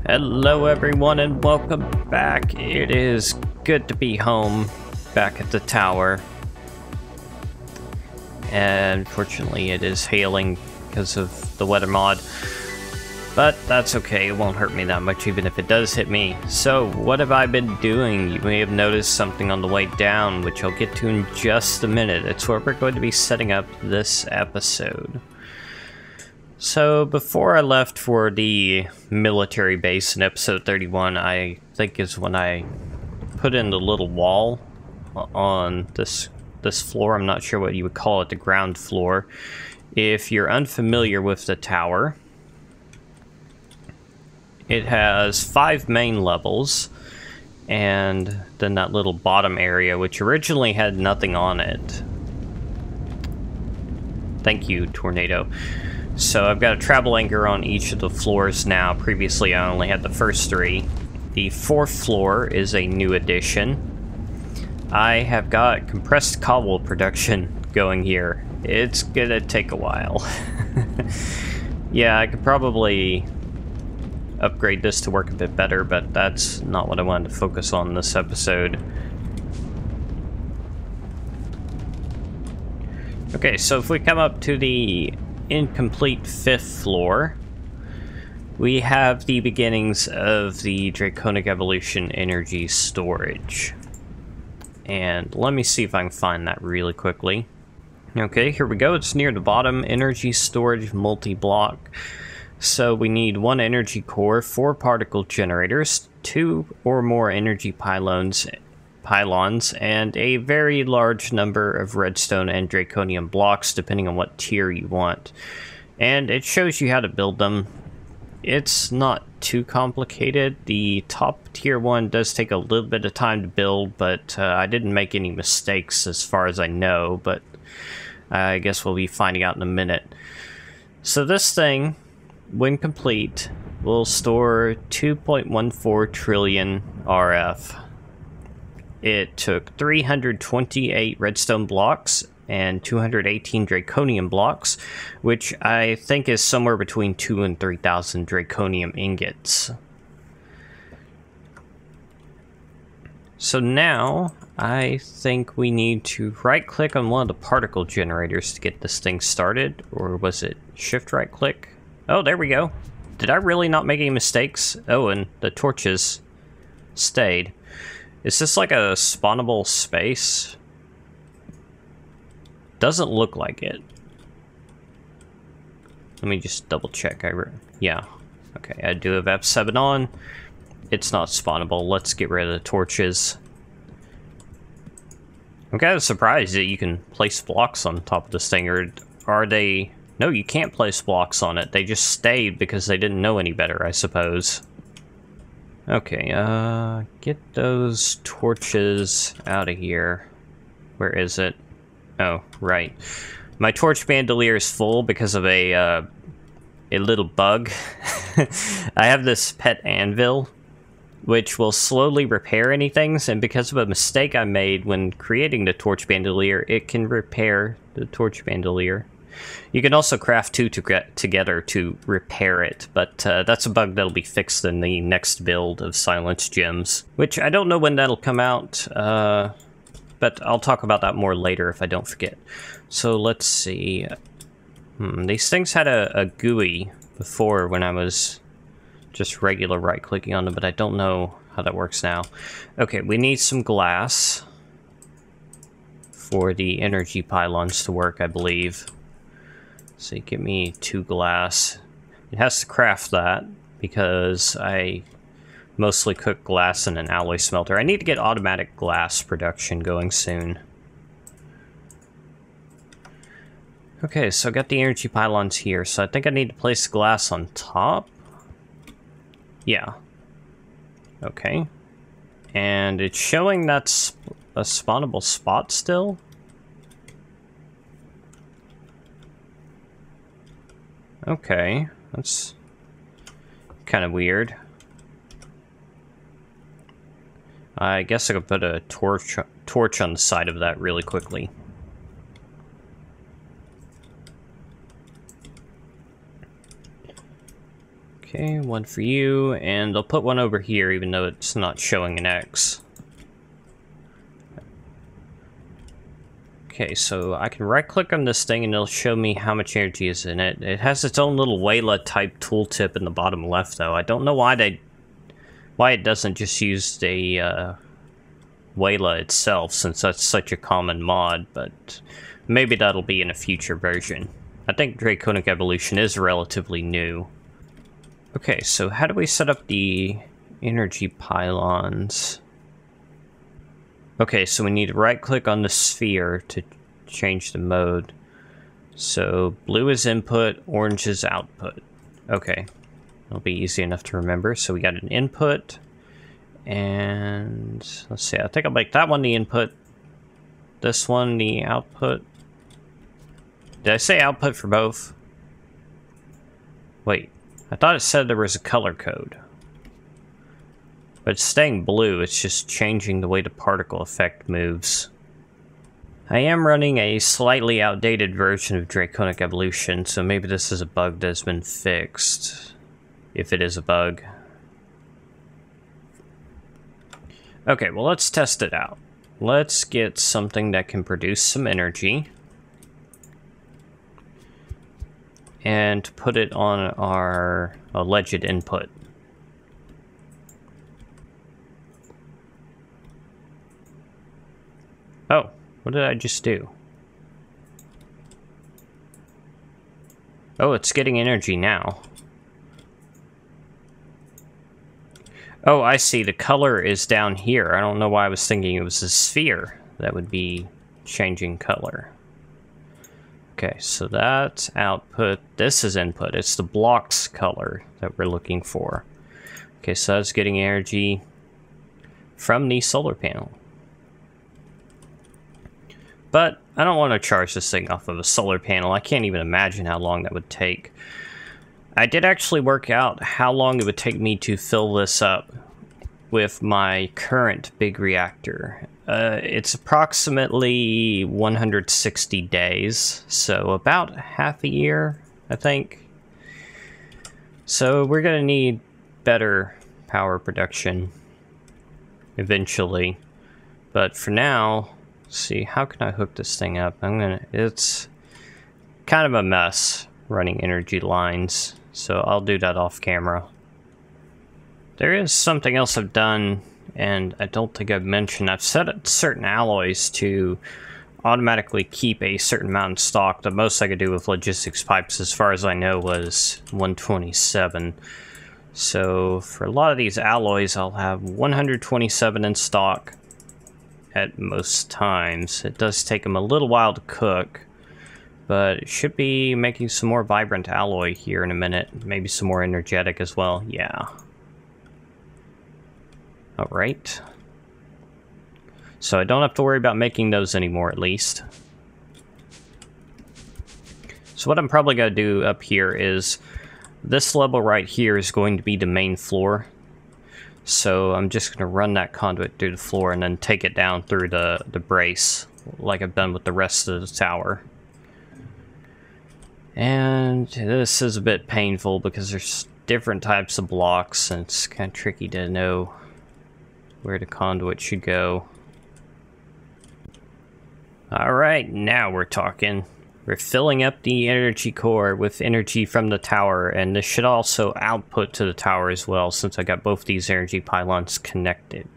Hello everyone and welcome back. It is good to be home, back at the tower. And fortunately it is hailing because of the weather mod. But that's okay, it won't hurt me that much even if it does hit me. So what have I been doing? You may have noticed something on the way down, which I'll get to in just a minute. It's where we're going to be setting up this episode. So before I left for the military base in episode 31, I think is when I put in the little wall on this floor. I'm not sure what you would call it, the ground floor. If you're unfamiliar with the tower, it has 5 main levels, and then that little bottom area, which originally had nothing on it. Thank you, Tornado. So I've got a travel anchor on each of the floors now. Previously I only had the first 3. The 4th floor is a new addition. I have got compressed cobble production going here. It's gonna take a while. Yeah, I could probably upgrade this to work a bit better, but that's not what I wanted to focus on this episode. Okay, so if we come up to the incomplete 5th floor, we have the beginnings of the Draconic Evolution energy storage. And let me see if I can find that really quickly. Okay, here we go. It's near the bottom. Energy storage multi-block. So we need 1 energy core, 4 particle generators, 2 or more energy pylons, and a very large number of redstone and draconium blocks, depending on what tier you want. And it shows you how to build them. It's not too complicated. The top tier one does take a little bit of time to build, but I didn't make any mistakes as far as I know, but I guess we'll be finding out in a minute. So this thing, when complete, will store 2.14 trillion RF. It took 328 redstone blocks and 218 draconium blocks, which I think is somewhere between 2,000 and 3,000 draconium ingots. So now, I think we need to right-click on one of the particle generators to get this thing started, or was it shift right-click? Oh, there we go. Did I really not make any mistakes? Oh, and the torches stayed. Is this like a spawnable space? Doesn't look like it. Let me just double check. Yeah. Okay, I do have F7 on. It's not spawnable. Let's get rid of the torches. I'm kind of surprised that you can place blocks on top of this thing, or are they... No, you can't place blocks on it. They just stayed because they didn't know any better, I suppose. Okay, get those torches out of here. Where is it? Oh, right. My torch bandolier is full because of a little bug. I have this pet anvil, which will slowly repair anything, and because of a mistake I made when creating the torch bandolier, it can repair the torch bandolier. You can also craft 2 together to repair it, but that's a bug that'll be fixed in the next build of Silence Gems, which I don't know when that'll come out, but I'll talk about that more later if I don't forget. So let's see. These things had a GUI before when I was just regular right-clicking on them, but I don't know how that works now. Okay, we need some glass for the energy pylons to work, I believe. So you give me 2 glass. It has to craft that because I mostly cook glass in an alloy smelter. I need to get automatic glass production going soon. Okay, so I got the energy pylons here. So I think I need to place glass on top. Yeah. Okay. And it's showing that's a spawnable spot still. Okay, that's kind of weird. I guess I could put a torch on the side of that really quickly. Okay, one for you, and I'll put one over here even though it's not showing an X. Okay, so I can right-click on this thing and it'll show me how much energy is in it. It has its own little Wayla-type tooltip in the bottom left, though. I don't know why it doesn't just use the Wayla itself, since that's such a common mod, but maybe that'll be in a future version. I think Draconic Evolution is relatively new. Okay, so how do we set up the energy pylons? Okay, so we need to right-click on the sphere to change the mode. So blue is input, orange is output. Okay, it'll be easy enough to remember. So we got an input, and let's see, I think I'll make that one the input, this one the output. Did I say output for both? Wait, I thought it said there was a color code. But it's staying blue, it's just changing the way the particle effect moves. I am running a slightly outdated version of Draconic Evolution, so maybe this is a bug that's been fixed. If it is a bug. Okay, well let's test it out. Let's get something that can produce some energy. And put it on our alleged input. Oh, what did I just do? Oh, it's getting energy now. Oh, I see. The color is down here. I don't know why I was thinking it was a sphere that would be changing color. Okay, so that's output. This is input. It's the block's color that we're looking for. Okay, so that's getting energy from the solar panel. But I don't want to charge this thing off of a solar panel. I can't even imagine how long that would take. I did actually work out how long it would take me to fill this up with my current big reactor. It's approximately 160 days, so about half a year, I think. So we're going to need better power production eventually. But for now, let's see, how can I hook this thing up? It's kind of a mess running energy lines, so I'll do that off camera. There is something else I've done, and I don't think I've mentioned. I've set certain alloys to automatically keep a certain amount in stock. The most I could do with logistics pipes, as far as I know, was 127. So for a lot of these alloys, I'll have 127 in stock at most times. It does take them a little while to cook, but it should be making some more vibrant alloy here in a minute. Maybe some more energetic as well. Yeah. Alright. So I don't have to worry about making those anymore, at least. So what I'm probably going to do up here is, this level right here is going to be the main floor. So I'm just going to run that conduit through the floor and then take it down through the brace, like I've done with the rest of the tower. And this is a bit painful because there's different types of blocks, and it's kind of tricky to know where the conduit should go. Alright, now we're talking. We're filling up the energy core with energy from the tower, and this should also output to the tower as well, since I got both these energy pylons connected.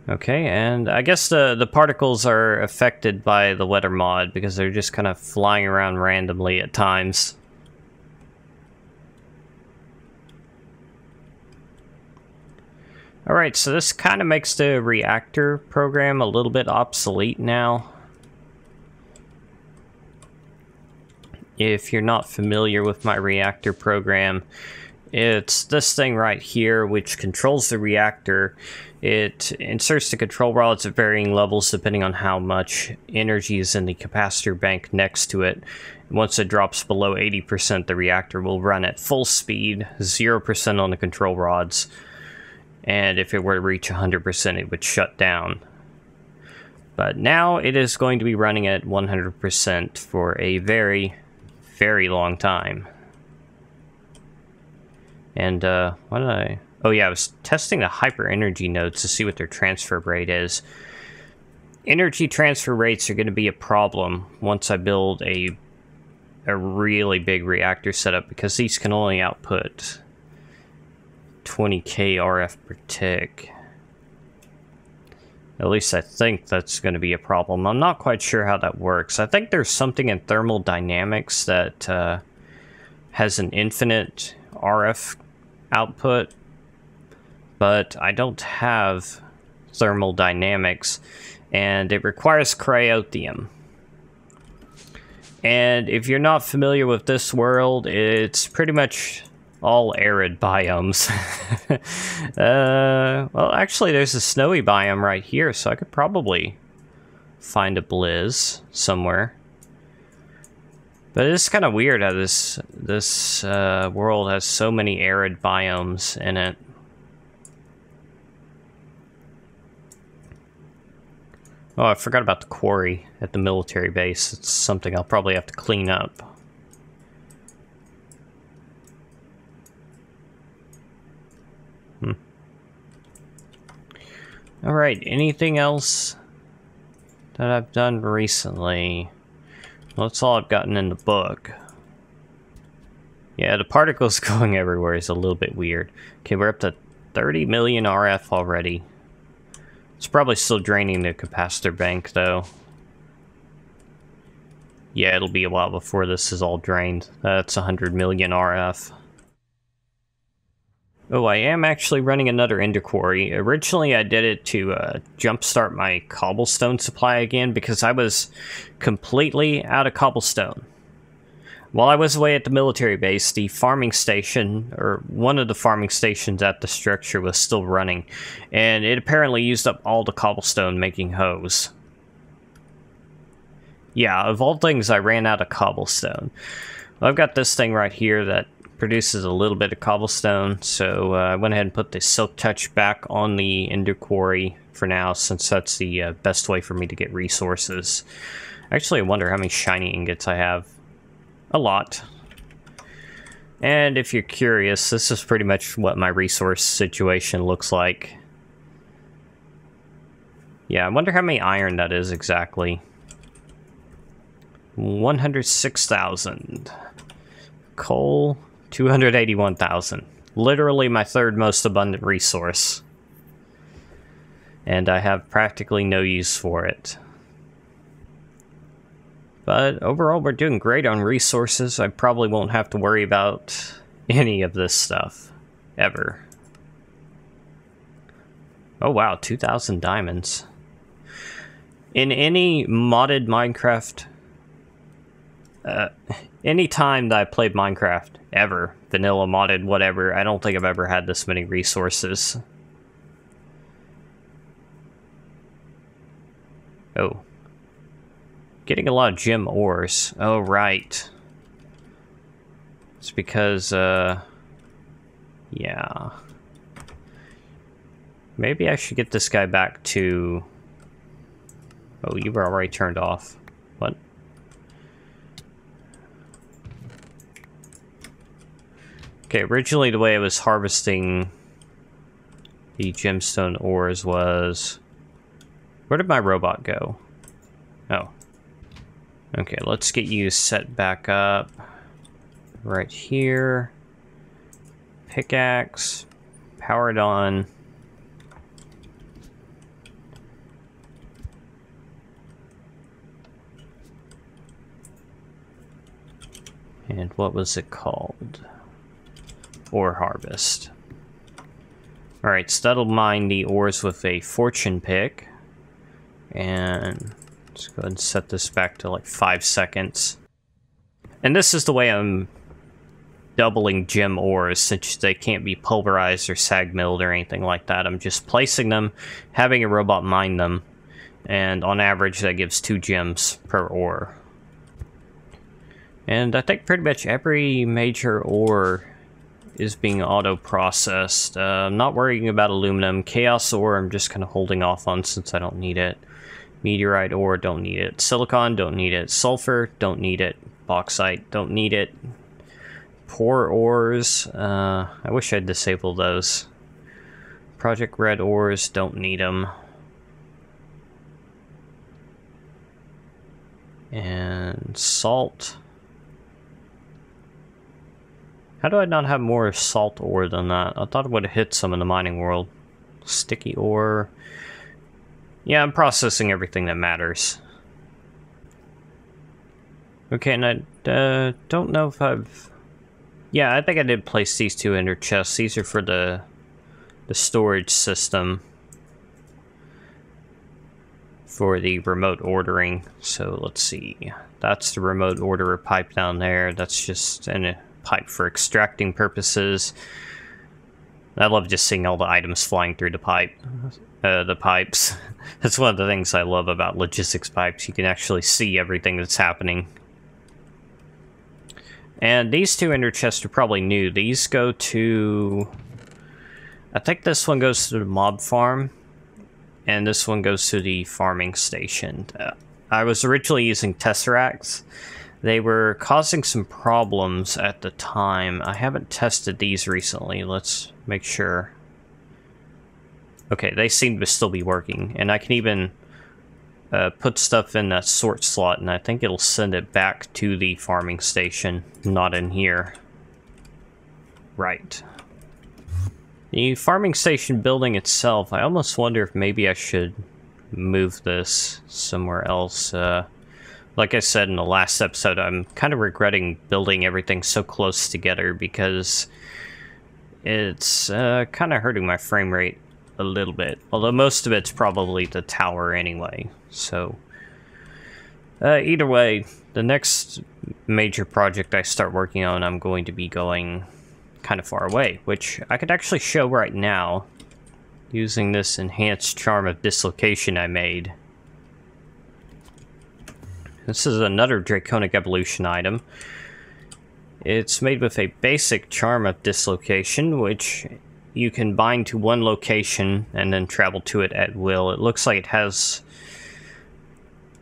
Okay, and I guess the particles are affected by the weather mod, because they're just kind of flying around randomly at times. Alright, so this kind of makes the reactor program a little bit obsolete now. If you're not familiar with my reactor program, it's this thing right here which controls the reactor. It inserts the control rods at varying levels depending on how much energy is in the capacitor bank next to it. Once it drops below 80%, the reactor will run at full speed, 0% on the control rods. And if it were to reach 100%, it would shut down. But now it is going to be running at 100% for a very, very long time. And, what did I... Oh yeah, I was testing the hyper energy nodes to see what their transfer rate is. Energy transfer rates are going to be a problem once I build a really big reactor setup, because these can only output 20k RF per tick. At least I think that's going to be a problem. I'm not quite sure how that works. I think there's something in thermal dynamics that has an infinite RF output, but I don't have thermal dynamics, and it requires cryotheum. And if you're not familiar with this world, it's pretty much all arid biomes. Well, actually, there's a snowy biome right here, so I could probably find a blizz somewhere. But it's kind of weird how this world has so many arid biomes in it. Oh, I forgot about the quarry at the military base. It's something I'll probably have to clean up. Alright, anything else that I've done recently? Well, that's all I've gotten in the book. Yeah, the particles going everywhere is a little bit weird. Okay, we're up to 30 million RF already. It's probably still draining the capacitor bank, though. Yeah, it'll be a while before this is all drained. That's 100 million RF. Oh, I am actually running another ender quarry. Originally, I did it to jumpstart my cobblestone supply again, because I was completely out of cobblestone. While I was away at the military base, the farming station, or one of the farming stations at the structure, was still running, and it apparently used up all the cobblestone making hoes. Yeah, of all things, I ran out of cobblestone. Well, I've got this thing right here that produces a little bit of cobblestone, so I went ahead and put the silk touch back on the ender quarry for now, since that's the best way for me to get resources. Actually, I wonder how many shiny ingots I have. A lot. And if you're curious, this is pretty much what my resource situation looks like. Yeah, I wonder how many iron that is exactly. 106,000. Coal, 281,000. Literally my third most abundant resource. And I have practically no use for it. But overall, we're doing great on resources. I probably won't have to worry about any of this stuff. Ever. Oh wow, 2,000 diamonds. In any modded Minecraft... any time that I played Minecraft, ever, vanilla, modded, whatever, I don't think I've ever had this many resources. Oh. Getting a lot of gem ores. Oh, right. It's because, yeah. Maybe I should get this guy back to... Oh, you were already turned off. What? Okay, originally the way I was harvesting the gemstone ores was... Where did my robot go? Oh. Okay, let's get you set back up. Right here. Pickaxe. Powered on. And what was it called? Ore harvest. Alright, so that'll mine the ores with a fortune pick. And let's go ahead and set this back to like 5 seconds. And this is the way I'm doubling gem ores, since they can't be pulverized or sag milled or anything like that. I'm just placing them, having a robot mine them, and on average that gives 2 gems per ore. And I think pretty much every major ore is being auto-processed. I'm not worrying about aluminum. Chaos ore I'm just kind of holding off on since I don't need it. Meteorite ore, don't need it. Silicon, don't need it. Sulfur, don't need it. bauxite, don't need it. Poor ores, I wish I'd disable those. Project red ores, don't need them. And salt. How do I not have more salt ore than that? I thought it would have hit some in the mining world. Sticky ore. Yeah, I'm processing everything that matters. Okay, and I don't know if I've... Yeah, I think I did place these two ender chests. These are for the storage system for the remote ordering. So let's see. That's the remote orderer pipe down there. That's just a pipe for extracting purposes. I love just seeing all the items flying through the pipes. That's one of the things I love about logistics pipes. You can actually see everything that's happening. And these two ender chests are probably new. These go to... I think this one goes to the mob farm, and this one goes to the farming station. I was originally using tesseracts. They were causing some problems at the time. I haven't tested these recently. Let's make sure. Okay, they seem to still be working, and I can even put stuff in that sort slot, and I think it'll send it back to the farming station, not in here. Right. The farming station building itself, I almost wonder if maybe I should move this somewhere else. Like I said in the last episode, I'm kind of regretting building everything so close together because it's kind of hurting my frame rate a little bit. Although most of it's probably the tower anyway. So, either way, the next major project I start working on, I'm going to be going kind of far away, which I could actually show right now using this enhanced charm of dislocation I made. This is another Draconic Evolution item. It's made with a basic charm of dislocation, which you can bind to one location and then travel to it at will. It looks like it has...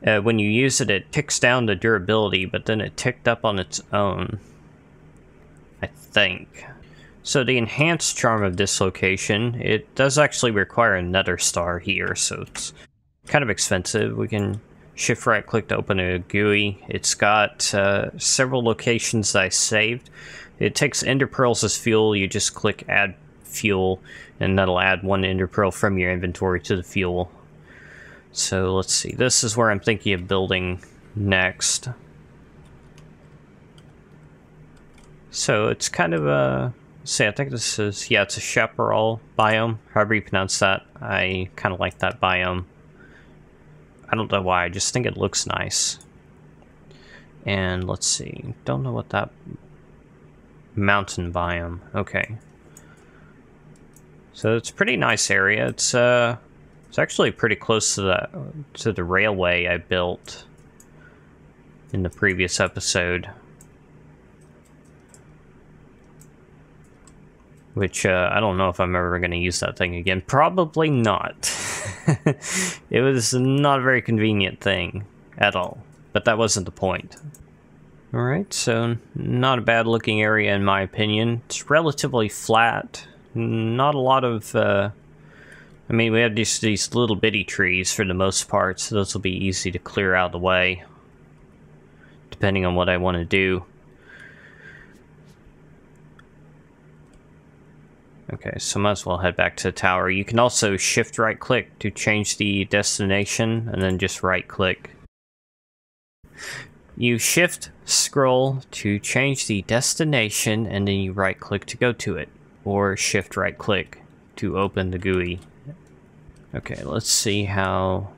when you use it, it ticks down the durability, but then it ticked up on its own, I think. So the enhanced charm of dislocation, it does actually require a nether star here, so it's kind of expensive. We can shift right click to open a GUI. It's got several locations that I saved. It takes ender pearls as fuel. You just click add fuel, and that'll add one ender pearl from your inventory to the fuel. So let's see, this is where I'm thinking of building next. So it's kind of a, I think this is, yeah, it's a chaparral biome, however you pronounce that. I kind of like that biome. I don't know why, I just think it looks nice. And let's see, don't know what that, mountain biome, okay. So it's a pretty nice area. It's actually pretty close to the railway I built in the previous episode. Which, I don't know if I'm ever going to use that thing again. Probably not. It was not a very convenient thing at all. But that wasn't the point. Alright, so not a bad looking area in my opinion. It's relatively flat. Not a lot of... I mean, we have these little bitty trees for the most part, so those will be easy to clear out of the way. Depending on what I want to do. Okay, so might as well head back to the tower. You can also shift right click to change the destination, and then just right click. You shift scroll to change the destination, and then you right click to go to it. Or shift right click to open the GUI. Okay, let's see how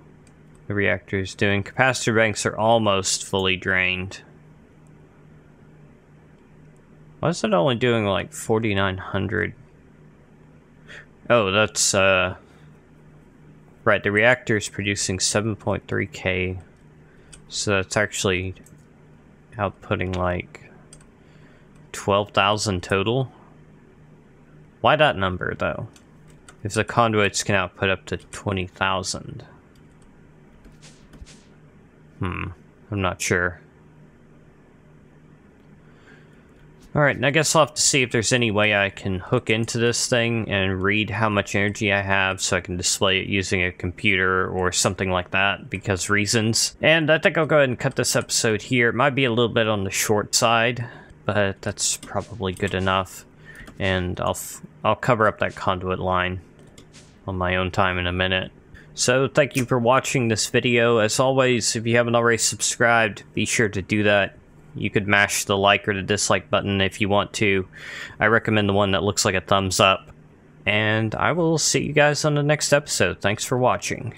the reactor is doing. Capacitor banks are almost fully drained. Why is it only doing like 4,900? Oh, that's, right, the reactor is producing 7.3K, so that's actually outputting like 12,000 total. Why that number, though? If the conduits can output up to 20,000. I'm not sure. Alright, and I guess I'll have to see if there's any way I can hook into this thing and read how much energy I have so I can display it using a computer or something like that, because reasons. And I think I'll go ahead and cut this episode here. It might be a little bit on the short side, but that's probably good enough. And I'll cover up that conduit line on my own time in a minute. So thank you for watching this video. As always, if you haven't already subscribed, be sure to do that. You could mash the like or the dislike button if you want to. I recommend the one that looks like a thumbs up. And I will see you guys on the next episode. Thanks for watching.